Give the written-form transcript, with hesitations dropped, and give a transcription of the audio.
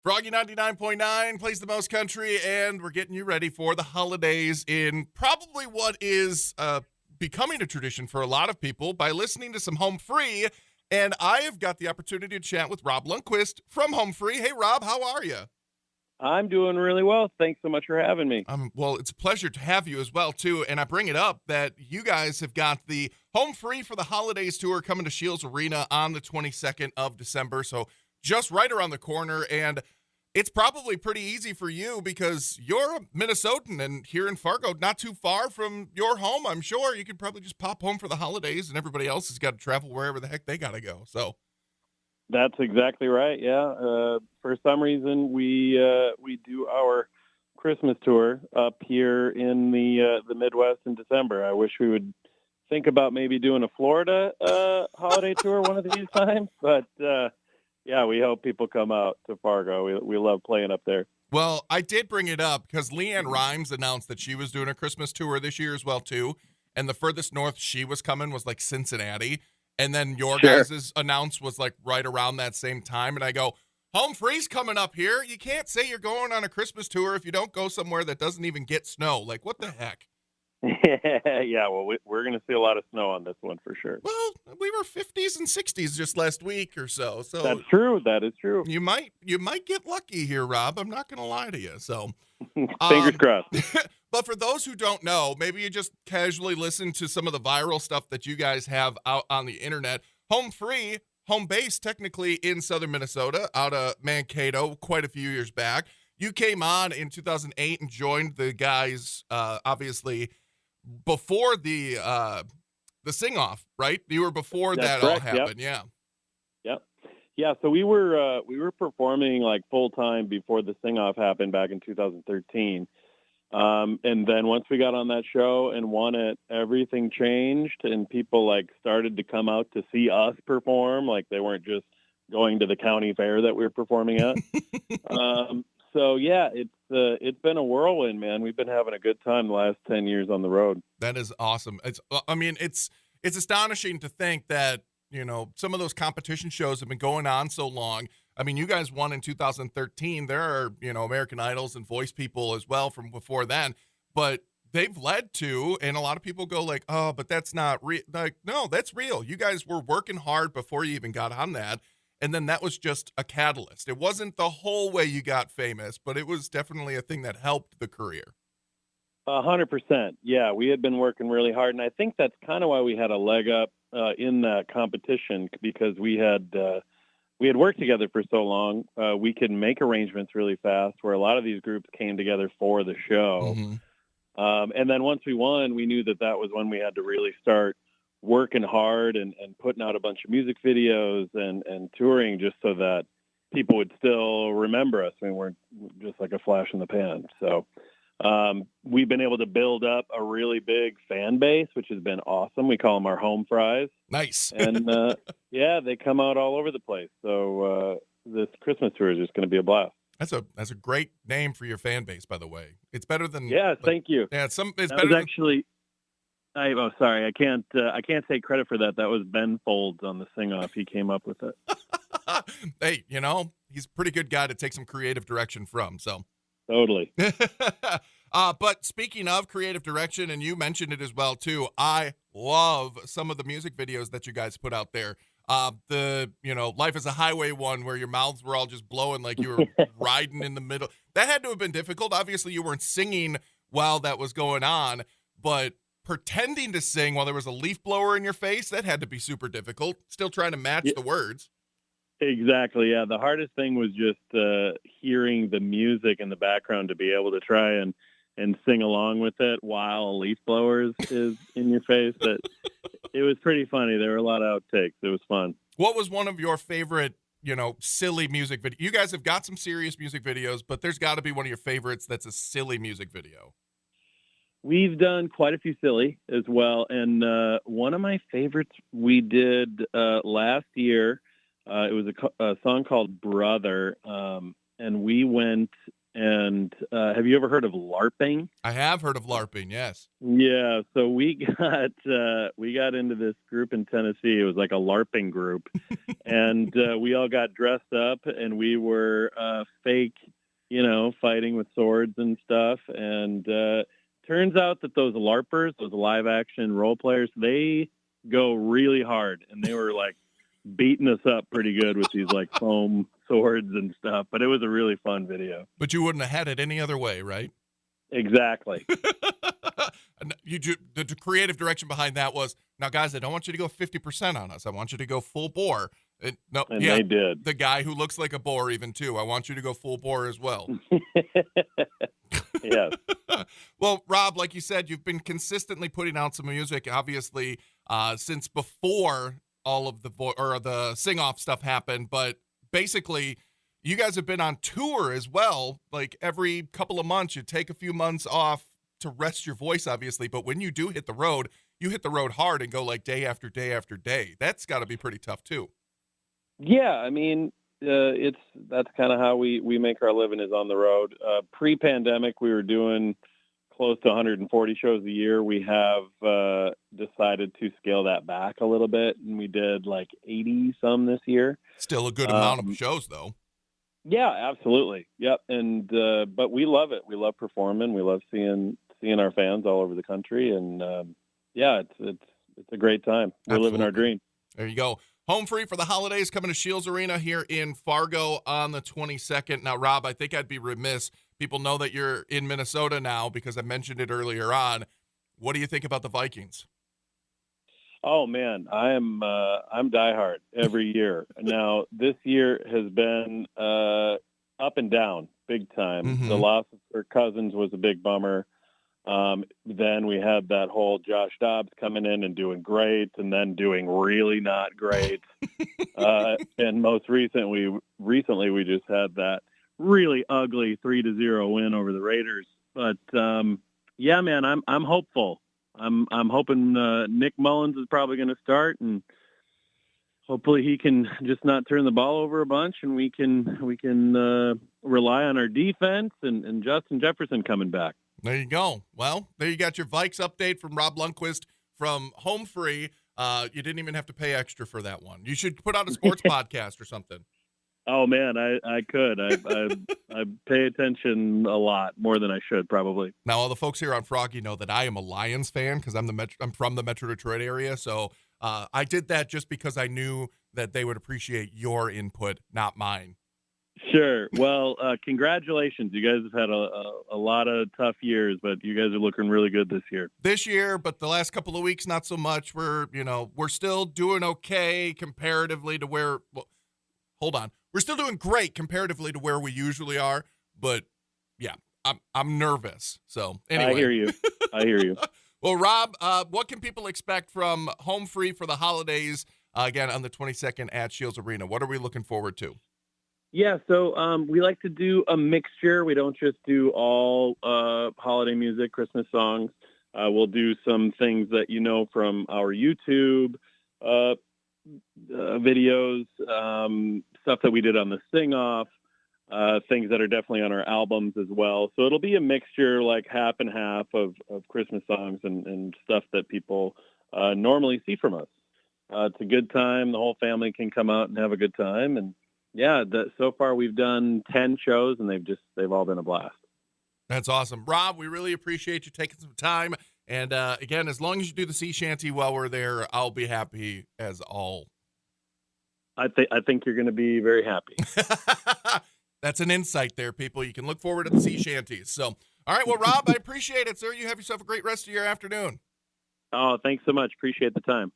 Froggy 99.9 plays the most country, and we're getting you ready for the holidays in probably what is becoming a tradition for a lot of people by listening to some Home Free. And I have got the opportunity to chat with Rob Lundquist from Home Free. Hey, Rob, how are you? I'm doing really well. Thanks so much for having me. Well, it's a pleasure to have you as well, too. And I bring it up that you guys have got the Home Free for the Holidays tour coming to Scheels Arena on the 22nd of December. So just right around the corner. And it's probably pretty easy for you because you're a Minnesotan and here in Fargo, not too far from your home, I'm sure. You could probably just pop home for the holidays and everybody else has got to travel wherever the heck they got to go. So That's exactly right. Yeah. For some reason, we do our Christmas tour up here in the Midwest in December. I wish we would think about maybe doing a Florida holiday tour one of these times, but yeah, we hope people come out to Fargo. We love playing up there. well, I did bring it up because Leanne Rhymes announced that she was doing a Christmas tour this year as well, too. And the furthest north she was coming was like Cincinnati. And then your Sure. guys' announce was like right around that same time. And I go, Home Free's coming up here. You can't say you're going on a Christmas tour if you don't go somewhere that doesn't even get snow. Like, what the heck? Yeah, well, we're going to see a lot of snow on this one for sure. Well, we were 50s and 60s just last week or so. So That's true. That is true. you might get lucky here, Rob. I'm not going to lie to you. So Fingers crossed. But for those who don't know, maybe you just casually listen to some of the viral stuff that you guys have out on the internet. Home Free, home base technically in southern Minnesota, out of Mankato, quite a few years back. You came on in 2008 and joined the guys, obviously, before the sing-off, right? You were before That's that correct. all happened, yeah. Yep. Yeah, so we were performing like full time before the sing off happened back in 2013. And then once we got on that show and won it, everything changed and people like started to come out to see us perform. Like they weren't just going to the county fair that we were performing at. So yeah, it's been a whirlwind, man. We've been having a good time the last 10 years on the road. That is awesome. It's astonishing to think that, some of those competition shows have been going on so long. I mean, you guys won in 2013. There are, American Idols and Voice people as well from before then, but they've led to, and a lot of people go like, oh, but that's not real. Like, no, that's real. You guys were working hard before you even got on that. And then that was just a catalyst. It wasn't the whole way you got famous, but it was definitely a thing that helped the career. 100%. Yeah, we had been working really hard, and I think that's kind of why we had a leg up in that competition because we had worked together for so long. We could make arrangements really fast, where a lot of these groups came together for the show. Mm-hmm. And then once we won, we knew that was when we had to really start working hard and putting out a bunch of music videos and touring just so that people would still remember us. I mean, we're just like a flash in the pan. So we've been able to build up a really big fan base, which has been awesome. We call them our home fries. Nice. And yeah, they come out all over the place. So this Christmas tour is just going to be a blast. That's a great name for your fan base, by the way. It's better than Thank you. Yeah, it's that better was than, actually. Sorry, I can't take credit for that. That was Ben Folds on the sing off. He came up with it. Hey, he's a pretty good guy to take some creative direction from. So Totally. But speaking of creative direction, and you mentioned it as well too, I love some of the music videos that you guys put out there. The Life is a Highway one where your mouths were all just blowing like you were riding in the middle. That had to have been difficult. Obviously, you weren't singing while that was going on, but pretending to sing while there was a leaf blower in your face, that had to be super difficult. Still trying to match the words. Exactly. Yeah. The hardest thing was just hearing the music in the background to be able to try and sing along with it while a leaf blower is in your face. That it was pretty funny. There were a lot of outtakes. It was fun. What was one of your favorite, silly music video? You guys have got some serious music videos, but there's got to be one of your favorites that's a silly music video. We've done quite a few silly as well. And one of my favorites we did last year, it was a song called Brother. And we went and had have you ever heard of LARPing? I have heard of LARPing, yes. Yeah, so we got into this group in Tennessee. It was like a LARPing group, and we all got dressed up, and we were fake, fighting with swords and stuff. And turns out that those LARPers, those live action role players, they go really hard, and they were like beating us up pretty good with these like foam swords and stuff. But it was a really fun video. But you wouldn't have had it any other way, right? Exactly. And the creative direction behind that was, now, guys, I don't want you to go 50% on us. I want you to go full bore. And they did. The guy who looks like a boar even, too. I want you to go full bore as well. Yes. Well, Rob, like you said, you've been consistently putting out some music, obviously, since before all of the sing-off stuff happened. But basically, you guys have been on tour as well. Like every couple of months, you take a few months off to rest your voice, obviously. But when you do hit the road, you hit the road hard and go like day after day after day. That's got to be pretty tough, too. Yeah, I mean, that's kind of how we make our living, is on the road. Pre-pandemic, we were doing close to 140 shows a year. We have decided to scale that back a little bit, and we did like 80 some this year. Still a good amount of shows, though. Yeah, absolutely. Yep. And but we love it. We love performing. We love seeing our fans all over the country, and yeah, it's a great time. We're living our dream. There you go. Home free for the holidays, coming to Scheels Arena here in Fargo on the 22nd. Now, Rob, I think I'd be remiss. People know that you're in Minnesota now because I mentioned it earlier on. What do you think about the Vikings? Oh man, I'm diehard every year. Now this year has been up and down big time. Mm-hmm. The loss of Kirk Cousins was a big bummer. Then we had that whole Josh Dobbs coming in and doing great, and then doing really not great. And most recently we just had that really ugly 3-0 win over the Raiders. But yeah, man, I'm hopeful. I'm hoping Nick Mullins is probably going to start, and hopefully he can just not turn the ball over a bunch, and we can rely on our defense and Justin Jefferson coming back. There you go. Well, there you got your Vikes update from Rob Lundquist from Home Free. You didn't even have to pay extra for that one. You should put out a sports podcast or something. Oh man, I could. I pay attention a lot, more than I should probably. Now, all the folks here on Froggy know that I am a Lions fan because I'm from the Metro Detroit area. So I did that just because I knew that they would appreciate your input, not mine. Sure. Well, congratulations. You guys have had a lot of tough years, but you guys are looking really good this year. This year, but the last couple of weeks, not so much. We're still doing okay comparatively to where. Well, hold on. We're still doing great comparatively to where we usually are, but yeah, I'm nervous. So anyway. I hear you. Well, Rob, what can people expect from Home Free for the holidays, again, on the 22nd at Scheels Arena? What are we looking forward to? Yeah, so we like to do a mixture. We don't just do all holiday music, Christmas songs. We'll do some things that you know from our YouTube videos, stuff that we did on the sing-off, things that are definitely on our albums as well. So it'll be a mixture, like half and half of Christmas songs and stuff that people normally see from us. It's a good time. The whole family can come out and have a good time. And yeah, so far we've done 10 shows, and they've all been a blast. That's awesome. Rob, we really appreciate you taking some time. And again, as long as you do the sea shanty while we're there, I'll be happy as all. I think you're going to be very happy. That's an insight there, people. You can look forward to the sea shanties. So, all right. Well, Rob, I appreciate it, sir. You have yourself a great rest of your afternoon. Oh, thanks so much. Appreciate the time.